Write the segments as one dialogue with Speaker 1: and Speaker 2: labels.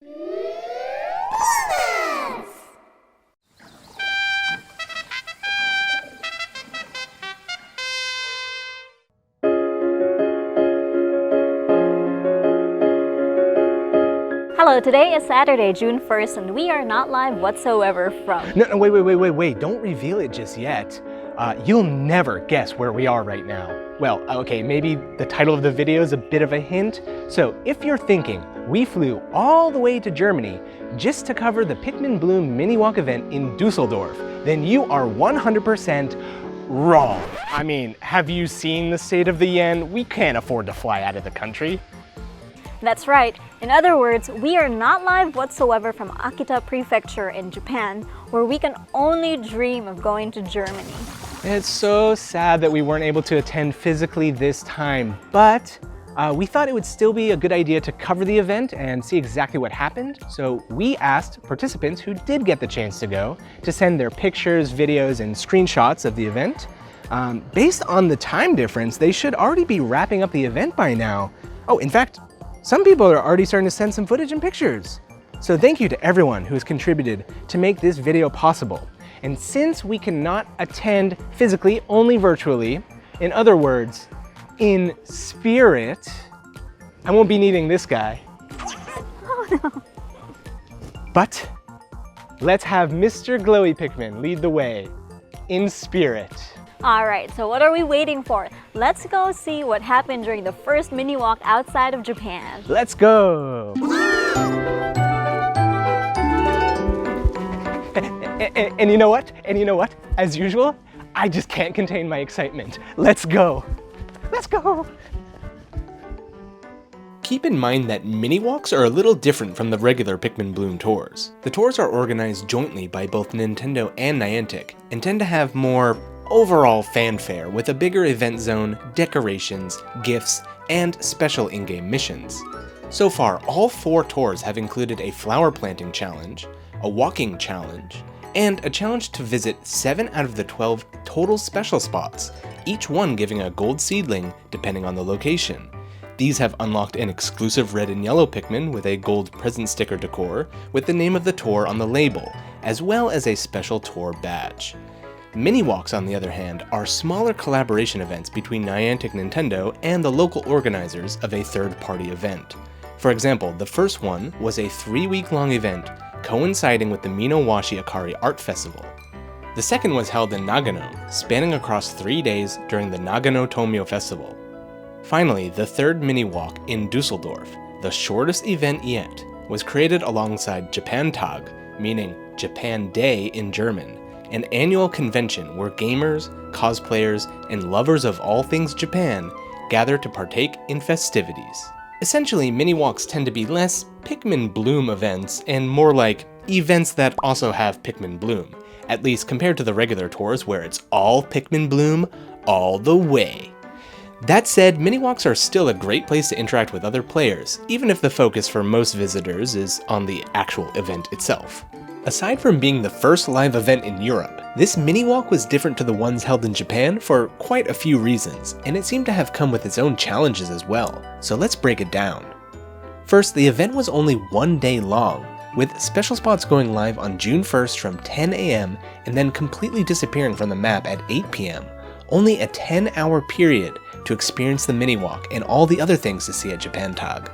Speaker 1: Hello, today is Saturday, June 1st, and we are not live whatsoever from...
Speaker 2: No, wait, don't reveal it just yet. You'll never guess where we are right now. Well, okay, maybe the title of the video is a bit of a hint. So if you're thinking we flew all the way to Germany just to cover the Pikmin Bloom mini walk event in Dusseldorf, then you are 100% wrong. I mean, have you seen the state of the yen? We can't afford to fly out of the country.
Speaker 1: That's right. In other words, we are not live whatsoever from Akita Prefecture in Japan, where we can only dream of going to Germany.
Speaker 2: It's so sad that we weren't able to attend physically this time, but we thought it would still be a good idea to cover the event and see exactly what happened. So we asked participants who did get the chance to go to send their pictures, videos, and screenshots of the event. Based on the time difference, they should already be wrapping up the event by now. Oh, in fact, some people are already starting to send some footage and pictures. So thank you to everyone who has contributed to make this video possible. And since we cannot attend physically, only virtually, in other words, in spirit, I won't be needing this guy.
Speaker 1: Oh no.
Speaker 2: But let's have Mr. Glowy Pikmin lead the way in spirit.
Speaker 1: Alright, so what are we waiting for? Let's go see what happened during the first mini walk outside of Japan.
Speaker 2: Let's go! And you know what? As usual, I just can't contain my excitement. Let's go! Let's go! Keep in mind that mini walks are a little different from the regular Pikmin Bloom tours. The tours are organized jointly by both Nintendo and Niantic and tend to have more overall fanfare with a bigger event zone, decorations, gifts, and special in-game missions. So far, all 4 tours have included a flower planting challenge, a walking challenge, and a challenge to visit 7 out of the 12 total special spots, each one giving a gold seedling depending on the location. These have unlocked an exclusive red and yellow Pikmin with a gold present sticker decor with the name of the tour on the label, as well as a special tour badge. Mini walks, on the other hand, are smaller collaboration events between Niantic Nintendo and the local organizers of a third-party event. For example, the first one was a 3-week-long event coinciding with the Minowashi Akari Art Festival. The second was held in Nagano, spanning across 3 days during the Nagano Tomio Festival. Finally, the third mini walk in Dusseldorf, the shortest event yet, was created alongside Japan Tag, meaning Japan Day in German, an annual convention where gamers, cosplayers, and lovers of all things Japan gather to partake in festivities. Essentially, mini walks tend to be less Pikmin Bloom events and more like events that also have Pikmin Bloom, at least compared to the regular tours where it's all Pikmin Bloom all the way. That said, mini walks are still a great place to interact with other players, even if the focus for most visitors is on the actual event itself. Aside from being the first live event in Europe, this mini walk was different to the ones held in Japan for quite a few reasons, and it seemed to have come with its own challenges as well, so let's break it down. First, the event was only 1 day long, with special spots going live on June 1st from 10 AM and then completely disappearing from the map at 8 PM, only a 10-hour period to experience the mini walk and all the other things to see at Japan Tag.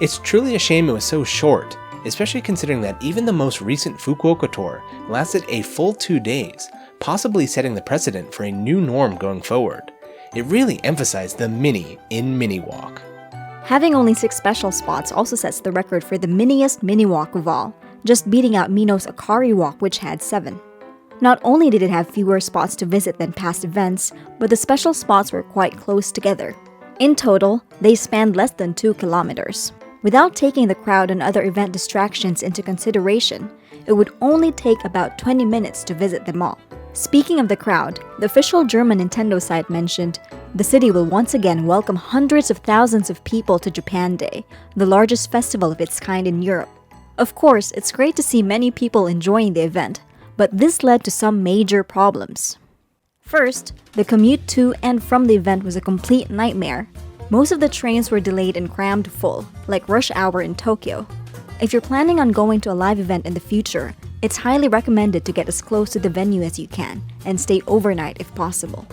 Speaker 2: It's truly a shame it was so short, especially considering that even the most recent Fukuoka tour lasted a full 2 days, possibly setting the precedent for a new norm going forward. It really emphasized the mini in mini walk.
Speaker 3: Having only 6 special spots also sets the record for the miniest mini walk of all, just beating out Mino's Akari walk, which had 7. Not only did it have fewer spots to visit than past events, but the special spots were quite close together. In total, they spanned less than 2 kilometers. Without taking the crowd and other event distractions into consideration, it would only take about 20 minutes to visit them all. Speaking of the crowd, the official German Nintendo site mentioned, the city will once again welcome hundreds of thousands of people to Japan Day, the largest festival of its kind in Europe. Of course, it's great to see many people enjoying the event, but this led to some major problems. First, the commute to and from the event was a complete nightmare. Most of the trains were delayed and crammed full, like rush hour in Tokyo. If you're planning on going to a live event in the future, it's highly recommended to get as close to the venue as you can and stay overnight if possible.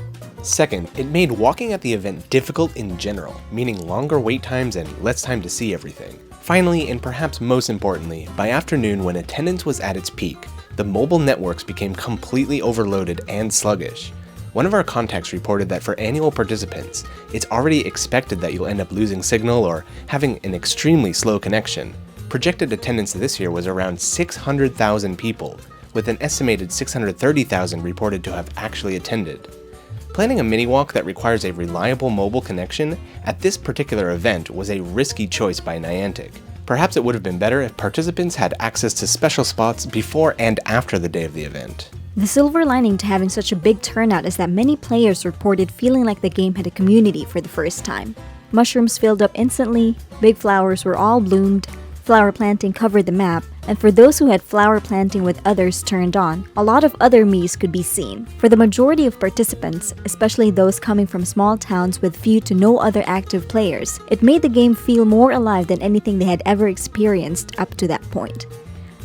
Speaker 2: Second, it made walking at the event difficult in general, meaning longer wait times and less time to see everything. Finally, and perhaps most importantly, by afternoon when attendance was at its peak, the mobile networks became completely overloaded and sluggish. One of our contacts reported that for annual participants, it's already expected that you'll end up losing signal or having an extremely slow connection. Projected attendance this year was around 600,000 people, with an estimated 630,000 reported to have actually attended. Planning a mini walk that requires a reliable mobile connection at this particular event was a risky choice by Niantic. Perhaps it would have been better if participants had access to special spots before and after the day of the event.
Speaker 3: The silver lining to having such a big turnout is that many players reported feeling like the game had a community for the first time. Mushrooms filled up instantly, big flowers were all bloomed, flower planting covered the map, and for those who had flower planting with others turned on, a lot of other Miis could be seen. For the majority of participants, especially those coming from small towns with few to no other active players, it made the game feel more alive than anything they had ever experienced up to that point.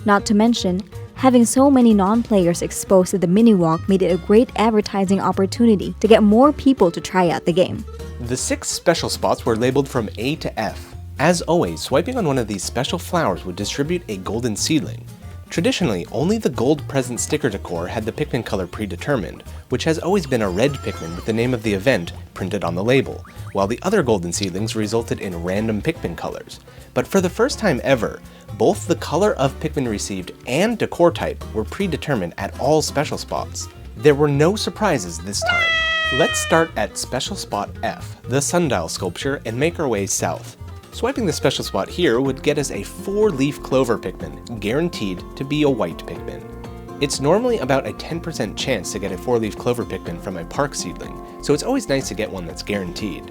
Speaker 3: Not to mention, having so many non-players exposed to the mini walk made it a great advertising opportunity to get more people to try out the game.
Speaker 2: The 6 special spots were labeled from A to F. As always, swiping on one of these special flowers would distribute a golden seedling. Traditionally, only the gold present sticker decor had the Pikmin color predetermined, which has always been a red Pikmin with the name of the event printed on the label, while the other golden seedlings resulted in random Pikmin colors. But for the first time ever, both the color of Pikmin received and decor type were predetermined at all special spots. There were no surprises this time. Let's start at special spot F, the sundial sculpture, and make our way south. Swiping the special spot here would get us a 4-leaf clover Pikmin, guaranteed to be a white Pikmin. It's normally about a 10% chance to get a 4-leaf clover Pikmin from a park seedling, so it's always nice to get one that's guaranteed.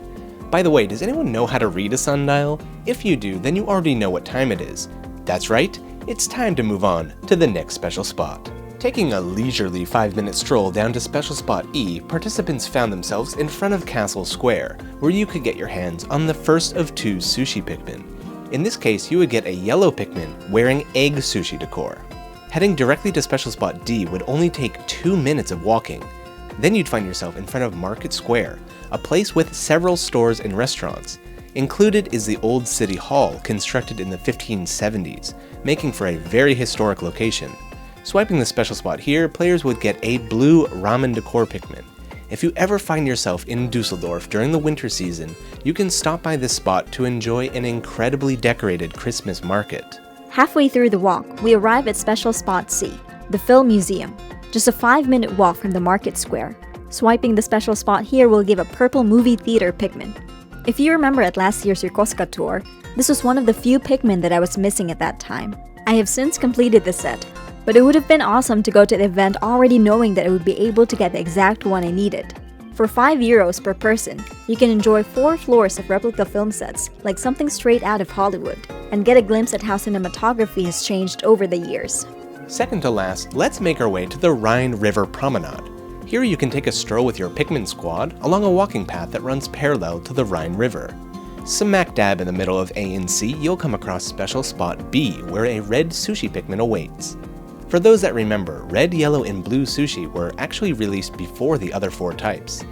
Speaker 2: By the way, does anyone know how to read a sundial? If you do, then you already know what time it is. That's right, it's time to move on to the next special spot. Taking a leisurely 5-minute stroll down to special spot E, participants found themselves in front of Castle Square, where you could get your hands on the first of 2 sushi Pikmin. In this case, you would get a yellow Pikmin wearing egg sushi decor. Heading directly to special spot D would only take 2 minutes of walking. Then you'd find yourself in front of Market Square, a place with several stores and restaurants. Included is the old City Hall, constructed in the 1570s, making for a very historic location. Swiping the special spot here, players would get a blue ramen decor Pikmin. If you ever find yourself in Dusseldorf during the winter season, you can stop by this spot to enjoy an incredibly decorated Christmas market.
Speaker 3: Halfway through the walk, we arrive at special spot C, the Film Museum, just a 5-minute walk from the market square. Swiping the special spot here will give a purple movie theater Pikmin. If you remember at last year's Yokosuka tour, this was one of the few Pikmin that I was missing at that time. I have since completed the set, but it would have been awesome to go to the event already knowing that I would be able to get the exact one I needed. For €5 per person, you can enjoy 4 floors of replica film sets, like something straight out of Hollywood, and get a glimpse at how cinematography has changed over the years.
Speaker 2: Second to last, let's make our way to the Rhine River Promenade. Here you can take a stroll with your Pikmin squad along a walking path that runs parallel to the Rhine River. Smack dab in the middle of A and C, you'll come across special spot B, where a red sushi Pikmin awaits. For those that remember, red, yellow, and blue sushi were actually released before the other 4 types.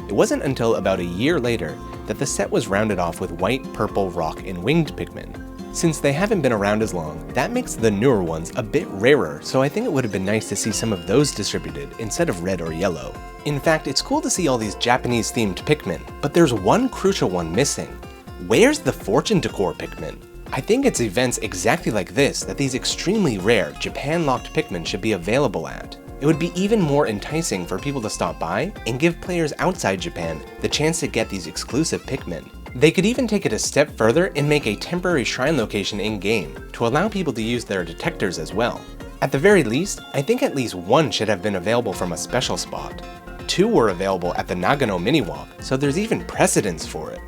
Speaker 2: It wasn't until about a year later that the set was rounded off with white, purple, rock, and winged Pikmin. Since they haven't been around as long, that makes the newer ones a bit rarer, so I think it would have been nice to see some of those distributed instead of red or yellow. In fact, it's cool to see all these Japanese-themed Pikmin, but there's one crucial one missing. Where's the Fortune Decor Pikmin? I think it's events exactly like this that these extremely rare, Japan-locked Pikmin should be available at. It would be even more enticing for people to stop by and give players outside Japan the chance to get these exclusive Pikmin. They could even take it a step further and make a temporary shrine location in-game to allow people to use their detectors as well. At the very least, I think at least 1 should have been available from a special spot. 2 were available at the Nagano Mini Walk, so there's even precedence for it.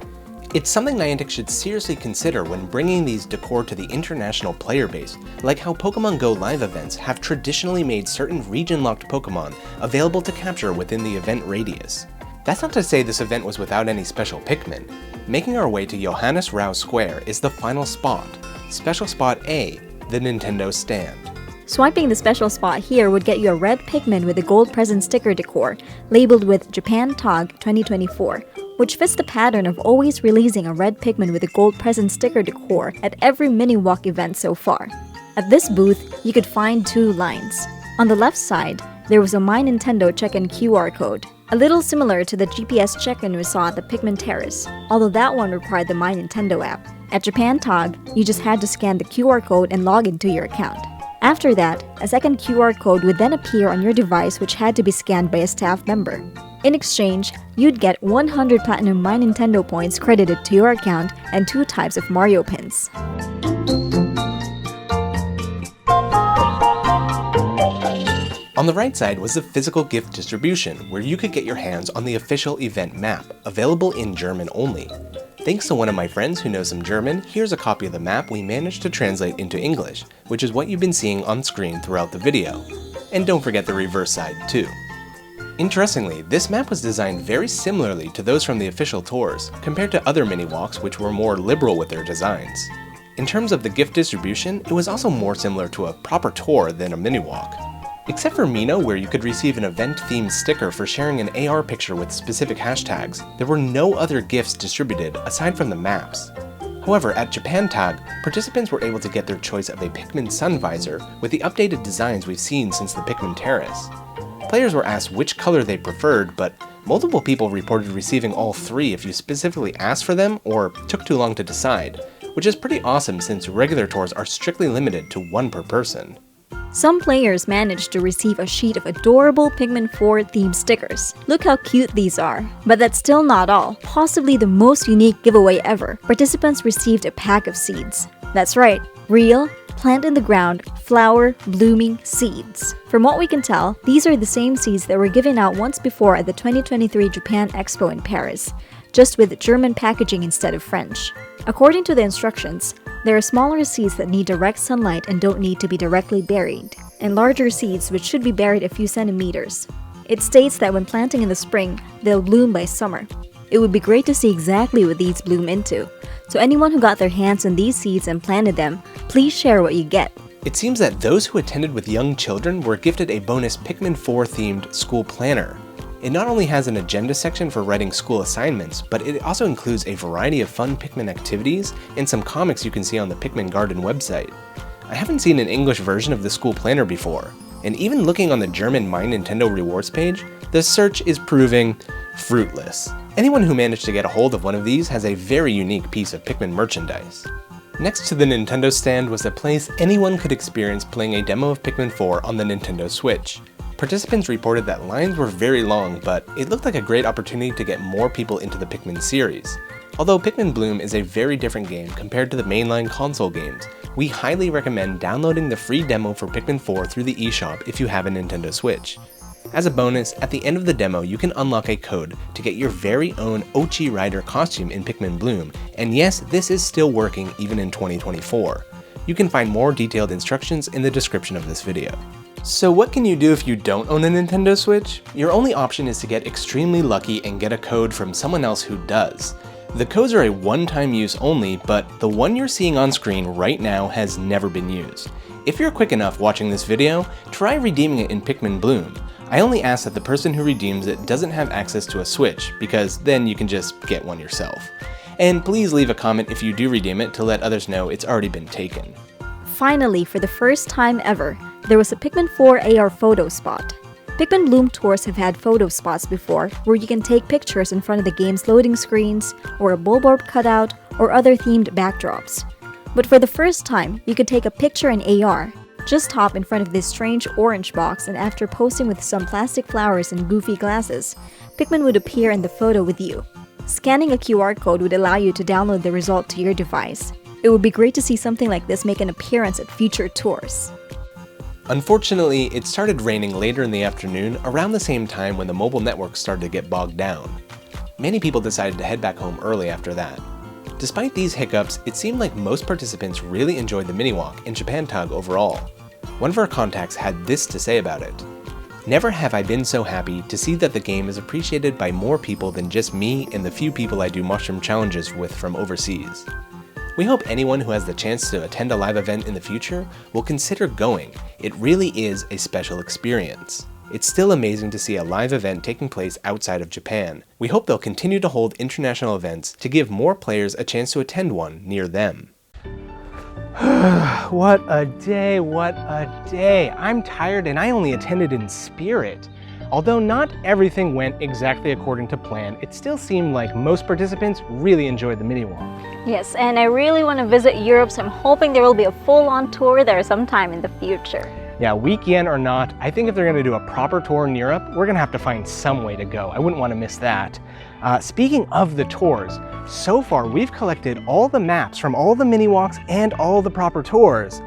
Speaker 2: It's something Niantic should seriously consider when bringing these decor to the international player base, like how Pokemon Go live events have traditionally made certain region-locked Pokemon available to capture within the event radius. That's not to say this event was without any special Pikmin. Making our way to Johannes Rau Square is the final spot, Special Spot A, the Nintendo stand.
Speaker 3: Swiping the special spot here would get you a red Pikmin with a gold present sticker decor, labeled with Japan TOG 2024, which fits the pattern of always releasing a red Pikmin with a gold present sticker decor at every Mini-Walk event so far. At this booth, you could find two lines. On the left side, there was a My Nintendo check-in QR code, a little similar to the GPS check-in we saw at the Pikmin Terrace, although that one required the My Nintendo app. At Japan TOG, you just had to scan the QR code and log into your account. After that, a second QR code would then appear on your device which had to be scanned by a staff member. In exchange, you'd get 100 Platinum My Nintendo points credited to your account and 2 types of Mario pins.
Speaker 2: On the right side was the physical gift distribution, where you could get your hands on the official event map, available in German only. Thanks to one of my friends who knows some German, here's a copy of the map we managed to translate into English, which is what you've been seeing on screen throughout the video. And don't forget the reverse side too. Interestingly, this map was designed very similarly to those from the official tours, compared to other mini-walks which were more liberal with their designs. In terms of the gift distribution, it was also more similar to a proper tour than a mini-walk. Except for Mino, where you could receive an event-themed sticker for sharing an AR picture with specific hashtags, there were no other gifts distributed aside from the maps. However, at Japan TOG, participants were able to get their choice of a Pikmin sun visor with the updated designs we've seen since the Pikmin Terrace. Players were asked which color they preferred, but multiple people reported receiving all 3 if you specifically asked for them or took too long to decide, which is pretty awesome since regular tours are strictly limited to 1 per person.
Speaker 3: Some players managed to receive a sheet of adorable Pikmin 4 themed stickers. Look how cute these are. But that's still not all. Possibly the most unique giveaway ever. Participants received a pack of seeds. That's right, real, plant-in-the-ground, flower, blooming seeds. From what we can tell, these are the same seeds that were given out once before at the 2023 Japan Expo in Paris, just with German packaging instead of French. According to the instructions, there are smaller seeds that need direct sunlight and don't need to be directly buried, and larger seeds which should be buried a few centimeters. It states that when planting in the spring, they'll bloom by summer. It would be great to see exactly what these bloom into. So anyone who got their hands on these seeds and planted them, please share what you get.
Speaker 2: It seems that those who attended with young children were gifted a bonus Pikmin 4 themed school planner. It not only has an agenda section for writing school assignments, but it also includes a variety of fun Pikmin activities and some comics you can see on the Pikmin Garden website. I haven't seen an English version of the school planner before, and even looking on the German My Nintendo rewards page, the search is proving fruitless. Anyone who managed to get a hold of one of these has a very unique piece of Pikmin merchandise. Next to the Nintendo stand was a place anyone could experience playing a demo of Pikmin 4 on the Nintendo Switch. Participants reported that lines were very long, but it looked like a great opportunity to get more people into the Pikmin series. Although Pikmin Bloom is a very different game compared to the mainline console games, we highly recommend downloading the free demo for Pikmin 4 through the eShop if you have a Nintendo Switch. As a bonus, at the end of the demo you can unlock a code to get your very own Ochi Rider costume in Pikmin Bloom, and yes, this is still working even in 2024. You can find more detailed instructions in the description of this video. So what can you do if you don't own a Nintendo Switch? Your only option is to get extremely lucky and get a code from someone else who does. The codes are a one-time use only, but the one you're seeing on screen right now has never been used. If you're quick enough watching this video, try redeeming it in Pikmin Bloom. I only ask that the person who redeems it doesn't have access to a Switch, because then you can just get one yourself. And please leave a comment if you do redeem it to let others know it's already been taken.
Speaker 3: Finally, for the first time ever, there was a Pikmin 4 AR photo spot. Pikmin Bloom tours have had photo spots before, where you can take pictures in front of the game's loading screens, or a Bulborb cutout, or other themed backdrops. But for the first time, you could take a picture in AR. Just hop in front of this strange orange box, and after posing with some plastic flowers and goofy glasses, Pikmin would appear in the photo with you. Scanning a QR code would allow you to download the result to your device. It would be great to see something like this make an appearance at future tours.
Speaker 2: Unfortunately, it started raining later in the afternoon around the same time when the mobile network started to get bogged down. Many people decided to head back home early after that. Despite these hiccups, it seemed like most participants really enjoyed the mini-walk and Japan TOG overall. One of our contacts had this to say about it. Never have I been so happy to see that the game is appreciated by more people than just me and the few people I do mushroom challenges with from overseas. We hope anyone who has the chance to attend a live event in the future will consider going. It really is a special experience. It's still amazing to see a live event taking place outside of Japan. We hope they'll continue to hold international events to give more players a chance to attend one near them.
Speaker 4: What a day, what a day. I'm tired and I only attended in spirit. Although not everything went exactly according to plan, it still seemed like most participants really enjoyed the mini walk.
Speaker 1: Yes, and I really want to visit Europe, so I'm hoping there will be a full-on tour there sometime in the future.
Speaker 4: Yeah, weekend or not, I think if they're going to do a proper tour in Europe, we're going to have to find some way to go. I wouldn't want to miss that. Speaking of the tours, so far we've collected all the maps from all the mini walks and all the proper tours.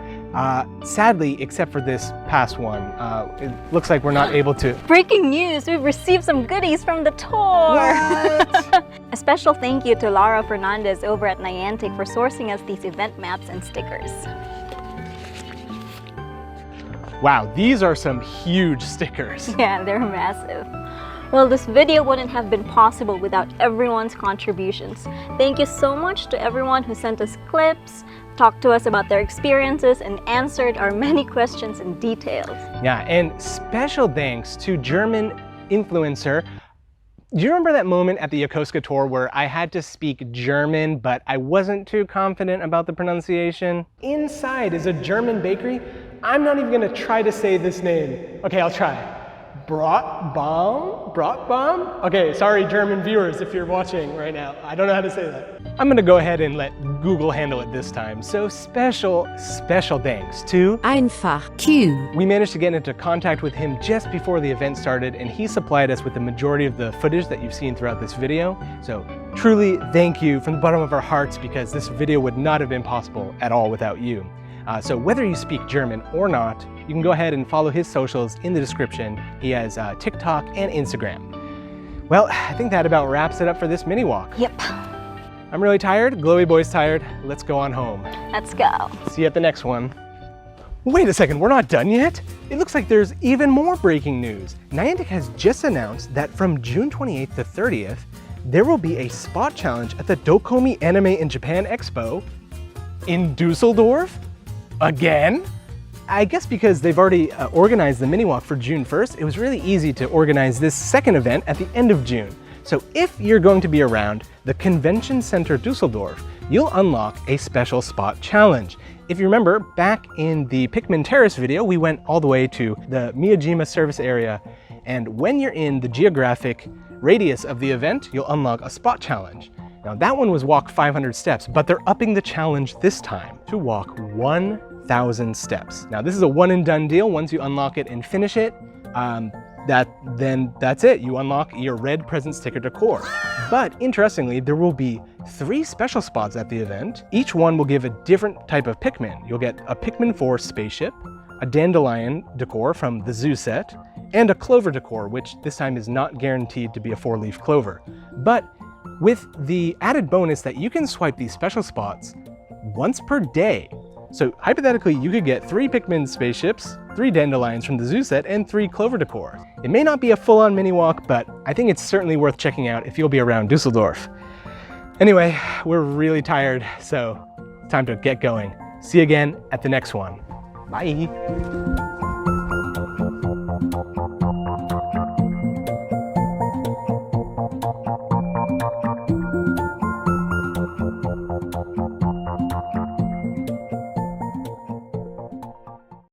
Speaker 4: Sadly, except for this past one, it looks like we're not able to.
Speaker 1: Breaking news! We've received some goodies from the tour!
Speaker 4: What?
Speaker 1: A special thank you to Lara Fernandez over at Niantic for sourcing us these event maps and stickers.
Speaker 4: Wow, these are some huge stickers.
Speaker 1: Yeah, they're massive. Well, this video wouldn't have been possible without everyone's contributions. Thank you so much to everyone who sent us clips, talked to us about their experiences, and answered our many questions in details.
Speaker 4: Yeah, and special thanks to German influencer. Do you remember that moment at the Yokosuka tour where I had to speak German, but I wasn't too confident about the pronunciation? Inside is a German bakery. I'm not even gonna try to say this name. Okay, I'll try. Brotbaum? Brotbaum? Okay, sorry German viewers if you're watching right now. I don't know how to say that. I'm gonna go ahead and let Google handle it this time. So special thanks to
Speaker 5: Einfach Q.
Speaker 4: We managed to get into contact with him just before the event started, and he supplied us with the majority of the footage that you've seen throughout this video. So truly thank you from the bottom of our hearts, because this video would not have been possible at all without you. So whether you speak German or not, you can go ahead and follow his socials in the description. He has TikTok and Instagram. Well, I think that about wraps it up for this mini walk.
Speaker 1: Yep.
Speaker 4: I'm really tired, Glowy Boy's tired. Let's go on home.
Speaker 1: Let's go.
Speaker 4: See you at the next one. Wait a second, we're not done yet? It looks like there's even more breaking news. Niantic has just announced that from June 28th to 30th, there will be a spot challenge at the Dokomi Anime in Japan Expo in Dusseldorf? Again? I guess because they've already organized the mini walk for June 1st, it was really easy to organize this second event at the end of June. So if you're going to be around the Convention Center Dusseldorf, you'll unlock a special spot challenge. If you remember, back in the Pikmin Terrace video, we went all the way to the Miyajima service area, and when you're in the geographic radius of the event, you'll unlock a spot challenge. Now that one was walk 500 steps, but they're upping the challenge this time to walk 1,000 steps. Now this is a one and done deal. Once you unlock it and finish it, that's it. You unlock your red present sticker decor. But interestingly, there will be 3 special spots at the event. Each one will give a different type of Pikmin. You'll get a Pikmin 4 spaceship, a dandelion decor from the zoo set, and a clover decor, which this time is not guaranteed to be a 4-leaf clover. But with the added bonus that you can swipe these special spots once per day. So hypothetically, you could get 3 Pikmin spaceships, 3 dandelions from the zoo set, and 3 clover decor. It may not be a full-on mini walk, but I think it's certainly worth checking out if you'll be around Dusseldorf. Anyway, we're really tired, so it's time to get going. See you again at the next one. Bye.